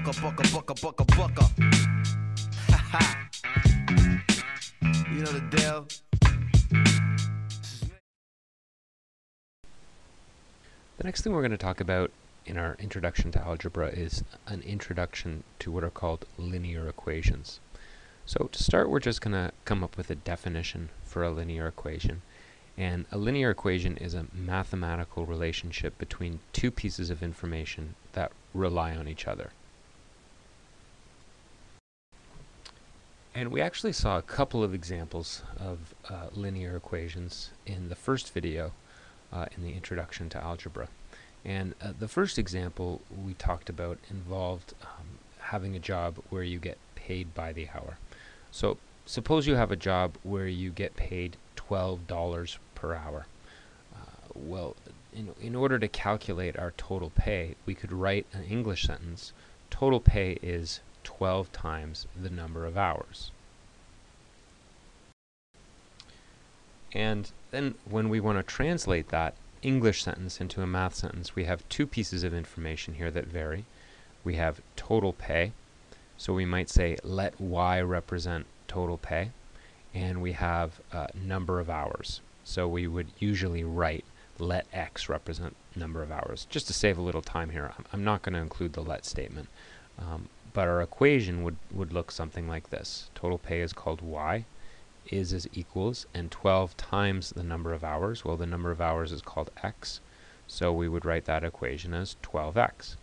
bucka. Ha. You know the deal. The next thing we're going to talk about in our introduction to algebra is an introduction to what are called linear equations. So to start, we're just going to come up with a definition for a linear equation. And a linear equation is a mathematical relationship between two pieces of information that rely on each other. And we actually saw a couple of examples of linear equations in the first video in the introduction to algebra. And the first example we talked about involved having a job where you get paid by the hour. So suppose you have a job where you get paid $12 per hour. Well, in order to calculate our total pay, we could write an English sentence. Total pay is 12 times the number of hours. And then when we want to translate that English sentence into a math sentence, we have two pieces of information here that vary. We have total pay, so we might say let y represent total pay, and we have number of hours. So we would usually write let x represent number of hours. Just to save a little time here, I'm not going to include the let statement, but our equation would look something like this. Total pay is called y, is equals, and 12 times the number of hours. Well, the number of hours is called x, so we would write that equation as 12x.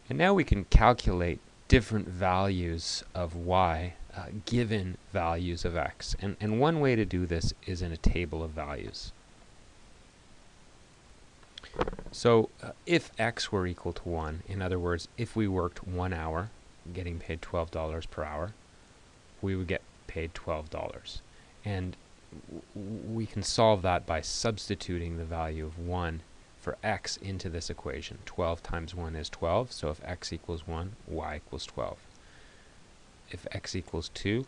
And now we can calculate different values of y given values of x. And one way to do this is in a table of values. So if x were equal to 1, in other words, if we worked 1 hour, getting paid $12 per hour, we would get paid $12. And we can solve that by substituting the value of 1 for x into this equation. 12 times 1 is 12, so if x equals 1, y equals 12. If x equals 2,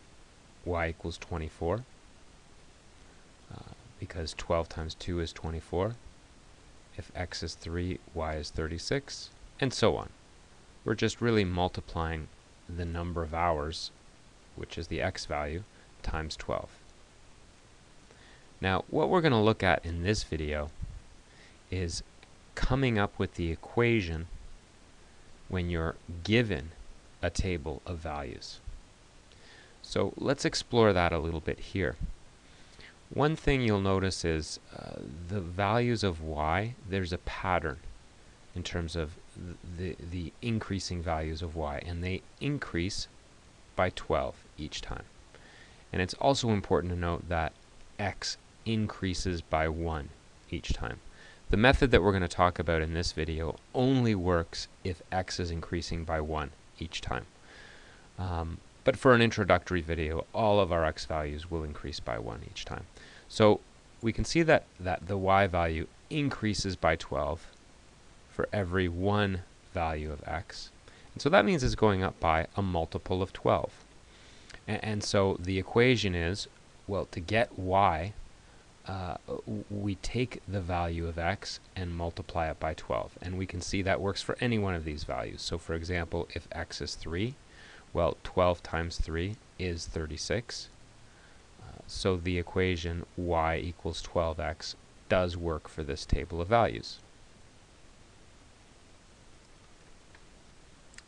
y equals 24, because 12 times 2 is 24. If x is 3, y is 36, and so on. We're just really multiplying the number of hours, which is the x value, times 12. Now, what we're going to look at in this video is coming up with the equation when you're given a table of values. So let's explore that a little bit here. One thing you'll notice is the values of y, there's a pattern in terms of the increasing values of y, and they increase by 12 each time. And it's also important to note that x increases by 1 each time. The method that we're going to talk about in this video only works if x is increasing by 1 each time. But for an introductory video, all of our x values will increase by 1 each time. So we can see that the y value increases by 12 for every one value of x. And so that means it's going up by a multiple of 12. And so the equation is, well, to get y, we take the value of x and multiply it by 12. And we can see that works for any one of these values. So for example, if x is 3, well, 12 times 3 is 36. So the equation y equals 12x does work for this table of values.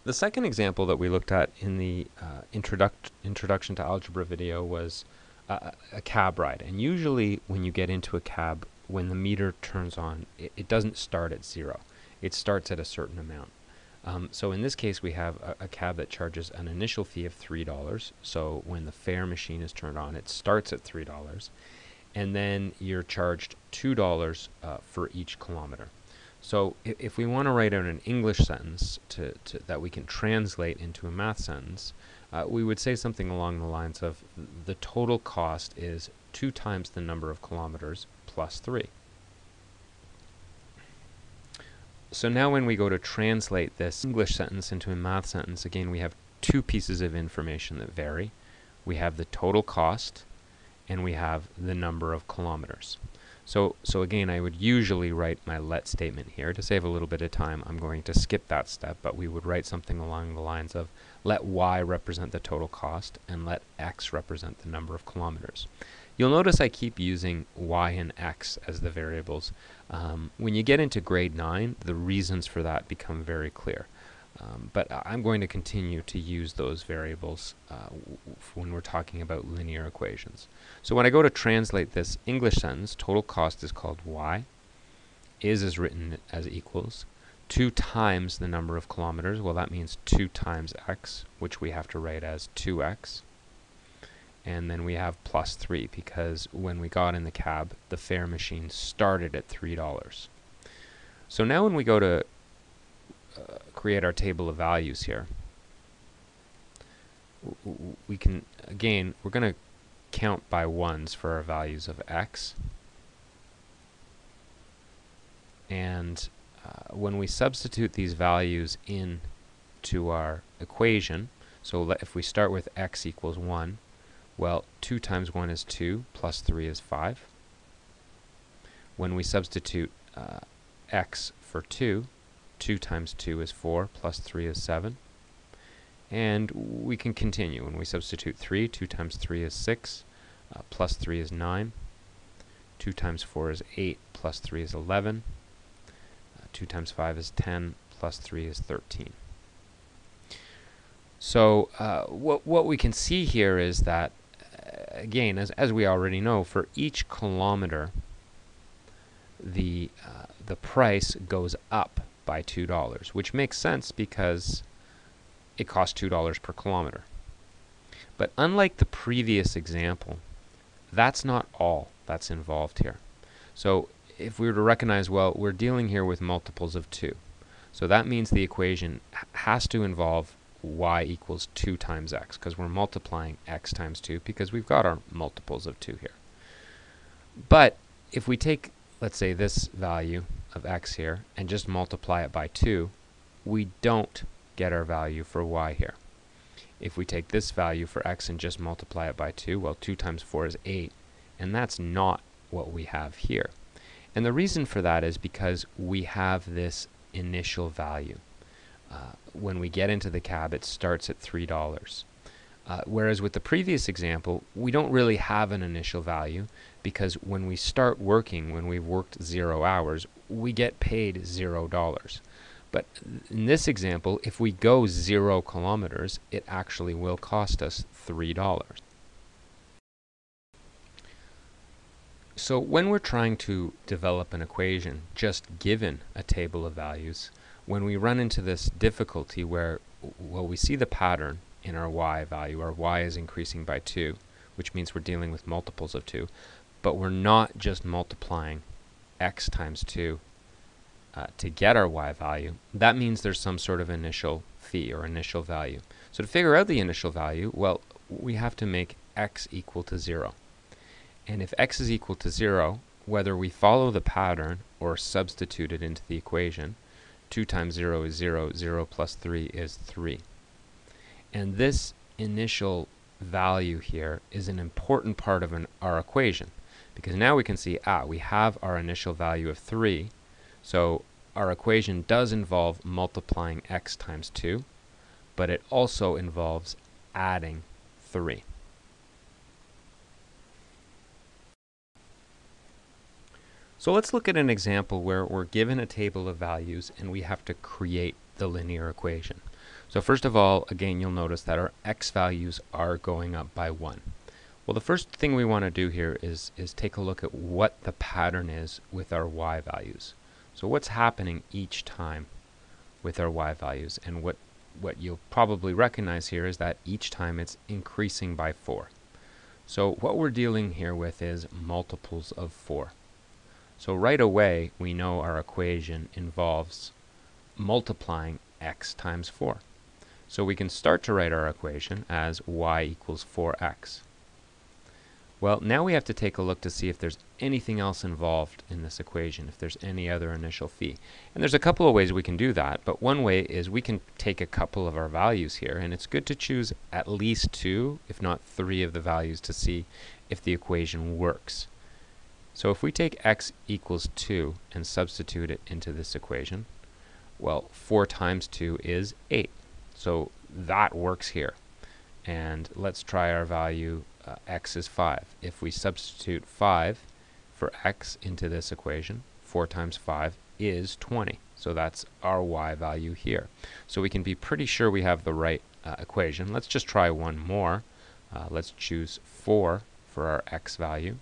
The second example that we looked at in the introduction to algebra video was a cab ride. And usually when you get into a cab, when the meter turns on, it doesn't start at 0. It starts at a certain amount. So in this case, we have a cab that charges an initial fee of $3. So when the fare machine is turned on, it starts at $3. And then you're charged $2 for each kilometer. So if we want to write out an English sentence that we can translate into a math sentence, we would say something along the lines of the total cost is 2 times the number of kilometers plus 3. So now when we go to translate this English sentence into a math sentence, again we have two pieces of information that vary. We have the total cost and we have the number of kilometers. So again, I would usually write my let statement here. To save a little bit of time, I'm going to skip that step, but we would write something along the lines of let y represent the total cost and let x represent the number of kilometers. You'll notice I keep using y and x as the variables. When you get into grade 9, the reasons for that become very clear. But I'm going to continue to use those variables when we're talking about linear equations. So when I go to translate this English sentence, total cost is called y, is written as equals 2 times the number of kilometers. Well, that means 2 times x, which we have to write as 2x. And then we have plus 3, because when we got in the cab, the fare machine started at $3. So now when we go to create our table of values here, we can, again, we're going to count by ones for our values of x. And when we substitute these values into our equation, so if we start with x equals 1, well, 2 times 1 is 2, plus 3 is 5. When we substitute x for 2, 2 times 2 is 4, plus 3 is 7. And we can continue. When we substitute 3, 2 times 3 is 6, plus 3 is 9. 2 times 4 is 8, plus 3 is 11. 2 times 5 is 10, plus 3 is 13. So what we can see here is that, again, as we already know, for each kilometer, the price goes up by $2, which makes sense because it costs $2 per kilometer. But unlike the previous example, that's not all that's involved here. So if we were to recognize, well, we're dealing here with multiples of 2. So that means the equation has to involve y equals 2 times x, because we're multiplying x times 2 because we've got our multiples of 2 here. But if we take, let's say, this value of x here and just multiply it by 2, we don't get our value for y here. If we take this value for x and just multiply it by 2, well, 2 times 4 is 8, and that's not what we have here. And the reason for that is because we have this initial value. When we get into the cab, it starts at $3. Whereas with the previous example, we don't really have an initial value, because when we start working, when we've worked 0 hours, we get paid $0. But in this example, if we go 0 kilometers, it actually will cost us $3. So when we're trying to develop an equation just given a table of values, when we run into this difficulty where, well, we see the pattern in our y value, our y is increasing by 2, which means we're dealing with multiples of 2, but we're not just multiplying x times 2 to get our y value. That means there's some sort of initial fee or initial value. So to figure out the initial value, well, we have to make x equal to 0. And if x is equal to 0, whether we follow the pattern or substitute it into the equation, 2 times 0 is 0, 0 plus 3 is 3. And this initial value here is an important part of our equation, because now we can see, we have our initial value of 3, so our equation does involve multiplying x times 2, but it also involves adding 3. So let's look at an example where we're given a table of values and we have to create the linear equation. So first of all, again, you'll notice that our x values are going up by 1. Well, the first thing we want to do here is take a look at what the pattern is with our y values. So what's happening each time with our y values? And what you'll probably recognize here is that each time it's increasing by 4. So what we're dealing here with is multiples of 4. So right away, we know our equation involves multiplying x times 4. So we can start to write our equation as y equals 4x. Well, now we have to take a look to see if there's anything else involved in this equation, if there's any other initial fee. And there's a couple of ways we can do that, but one way is we can take a couple of our values here, and it's good to choose at least 2, if not 3 of the values to see if the equation works. So if we take x equals 2 and substitute it into this equation, well, 4 times 2 is 8. So that works here. And let's try our value, x is 5. If we substitute 5 for x into this equation, 4 times 5 is 20. So that's our y value here. So we can be pretty sure we have the right equation. Let's just try one more. Let's choose 4 for our x value.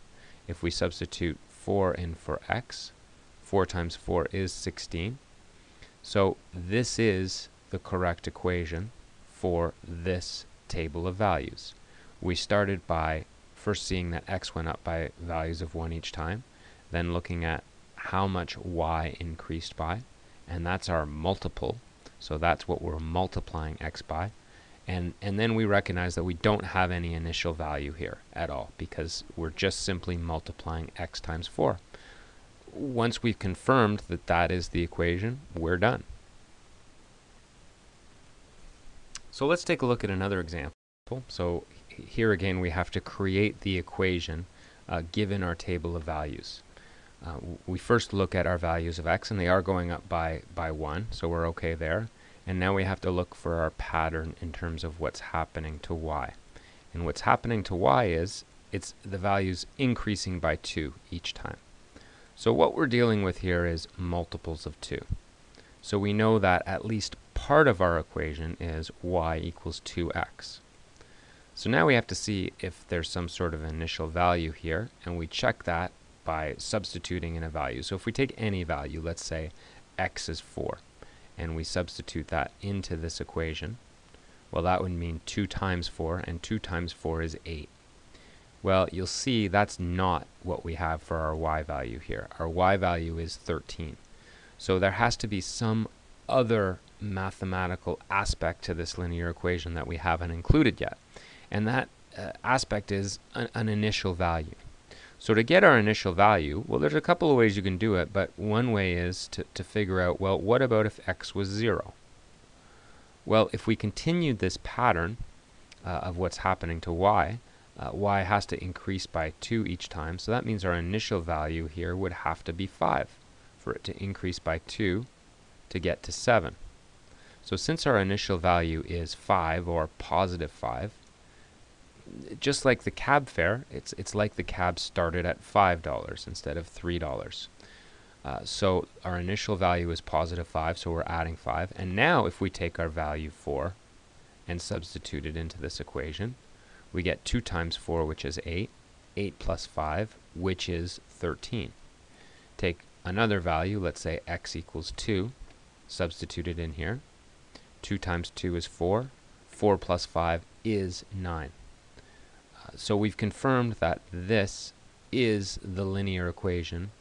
If we substitute 4 in for x, 4 times 4 is 16. So this is the correct equation for this table of values. We started by first seeing that x went up by values of 1 each time, then looking at how much y increased by, and that's our multiple. So that's what we're multiplying x by. And then we recognize that we don't have any initial value here at all because we're just simply multiplying x times 4. Once we've confirmed that that is the equation, we're done. So let's take a look at another example. So here again we have to create the equation given our table of values. We first look at our values of x, and they are going up by 1, so we're okay there. And now we have to look for our pattern in terms of what's happening to y. And what's happening to y is it's the values increasing by 2 each time. So what we're dealing with here is multiples of 2. So we know that at least part of our equation is y equals 2x. So now we have to see if there's some sort of initial value here, and we check that by substituting in a value. So if we take any value, let's say x is 4, and we substitute that into this equation, well, that would mean 2 times 4, and 2 times 4 is 8. Well, you'll see that's not what we have for our y value here. Our y value is 13. So there has to be some other mathematical aspect to this linear equation that we haven't included yet. And that aspect is an initial value. So to get our initial value, well, there's a couple of ways you can do it, but one way is to figure out, well, what about if x was 0? Well, if we continued this pattern of what's happening to y, y has to increase by 2 each time, so that means our initial value here would have to be 5 for it to increase by 2 to get to 7. So since our initial value is 5, or positive 5, just like the cab fare, it's like the cab started at $5 instead of $3. So our initial value is positive 5, so we're adding 5. And now if we take our value 4 and substitute it into this equation, we get 2 times 4, which is 8, 8 plus 5, which is 13. Take another value, let's say x equals 2, substitute it in here. 2 times 2 is 4, 4 plus 5 is 9. So we've confirmed that this is the linear equation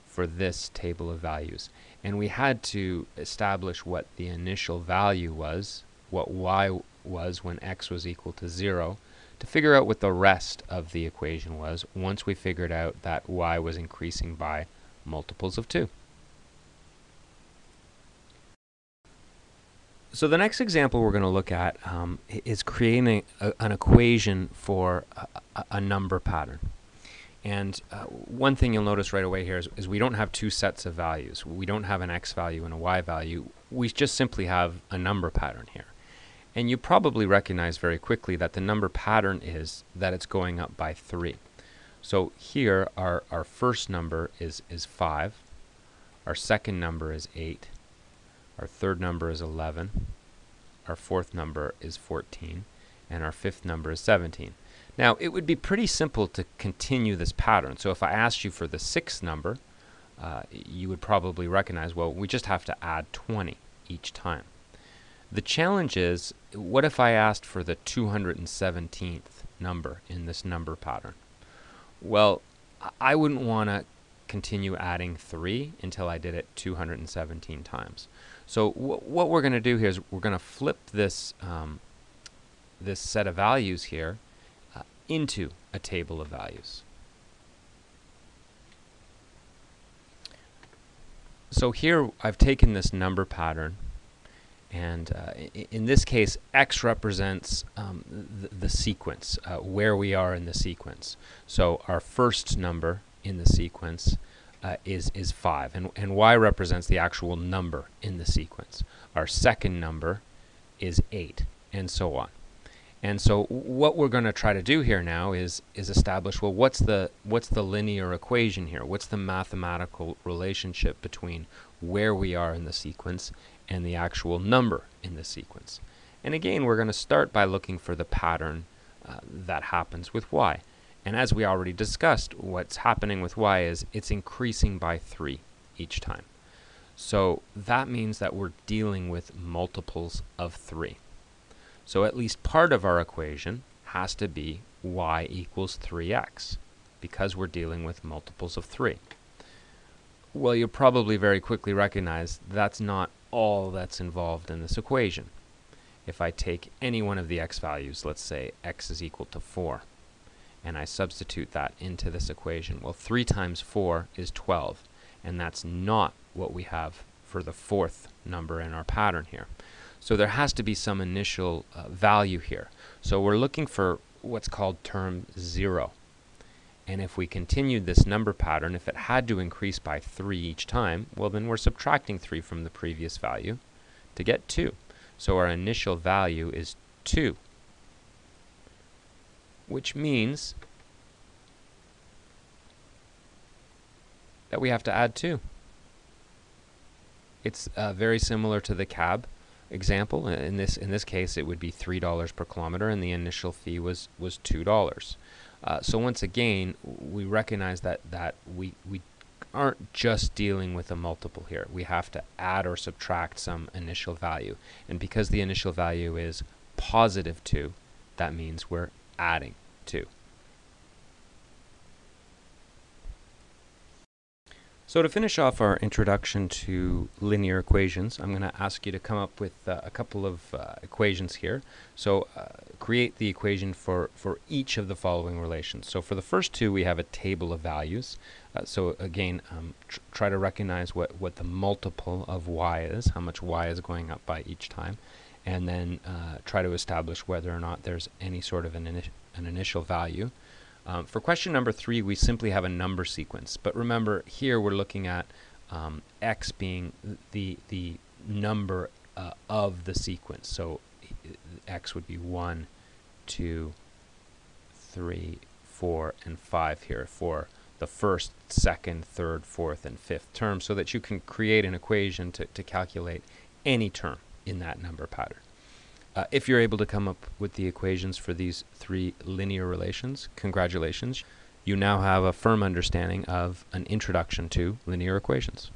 for this table of values. And we had to establish what the initial value was, what y was when x was equal to 0, to figure out what the rest of the equation was once we figured out that y was increasing by multiples of 2. So the next example we're going to look at is creating an equation for a number pattern. And one thing you'll notice right away here is we don't have two sets of values. We don't have an x value and a y value. We just simply have a number pattern here. And you probably recognize very quickly that the number pattern is that it's going up by 3. So here our first number is 5. Our second number is 8. Our third number is 11, our fourth number is 14, and our fifth number is 17. Now, it would be pretty simple to continue this pattern. So if I asked you for the sixth number, you would probably recognize, well, we just have to add 20 each time. The challenge is, what if I asked for the 217th number in this number pattern? Well, I wouldn't want to continue adding 3 until I did it 217 times. So what we're going to do here is we're going to flip this this set of values here into a table of values. So here I've taken this number pattern, and in this case x represents the sequence, where we are in the sequence. So our first number in the sequence is 5, and y represents the actual number in the sequence. Our second number is 8, and so on. And so what we're going to try to do here now is establish, well, what's the linear equation here? What's the mathematical relationship between where we are in the sequence and the actual number in the sequence? And again, we're going to start by looking for the pattern that happens with y. And as we already discussed, what's happening with y is it's increasing by 3 each time. So that means that we're dealing with multiples of 3. So at least part of our equation has to be y equals 3x, because we're dealing with multiples of 3. Well, you'll probably very quickly recognize that's not all that's involved in this equation. If I take any one of the x values, let's say x is equal to 4, and I substitute that into this equation, well, 3 times 4 is 12, and that's not what we have for the fourth number in our pattern here. So there has to be some initial value here. So we're looking for what's called term 0. And if we continued this number pattern, if it had to increase by 3 each time, well, then we're subtracting 3 from the previous value to get 2. So our initial value is 2, which means that we have to add 2. It's very similar to the cab example. In this case, it would be $3 per kilometer, and the initial fee was $2. So once again, we recognize that we aren't just dealing with a multiple here. We have to add or subtract some initial value, and because the initial value is positive 2, that means we're adding 2. So to finish off our introduction to linear equations, I'm going to ask you to come up with a couple of equations here. So create the equation for each of the following relations. So for the first two, we have a table of values. So again, try to recognize what the multiple of y is, how much y is going up by each time, and then try to establish whether or not there's any sort of an initial value. For question number 3, we simply have a number sequence, but remember here we're looking at x being the number of the sequence. So x would be 1, 2, 3, 4, and 5 here for the first, second, third, fourth, and fifth term, so that you can create an equation to calculate any term in that number pattern. If you're able to come up with the equations for these 3 linear relations, congratulations. You now have a firm understanding of an introduction to linear equations.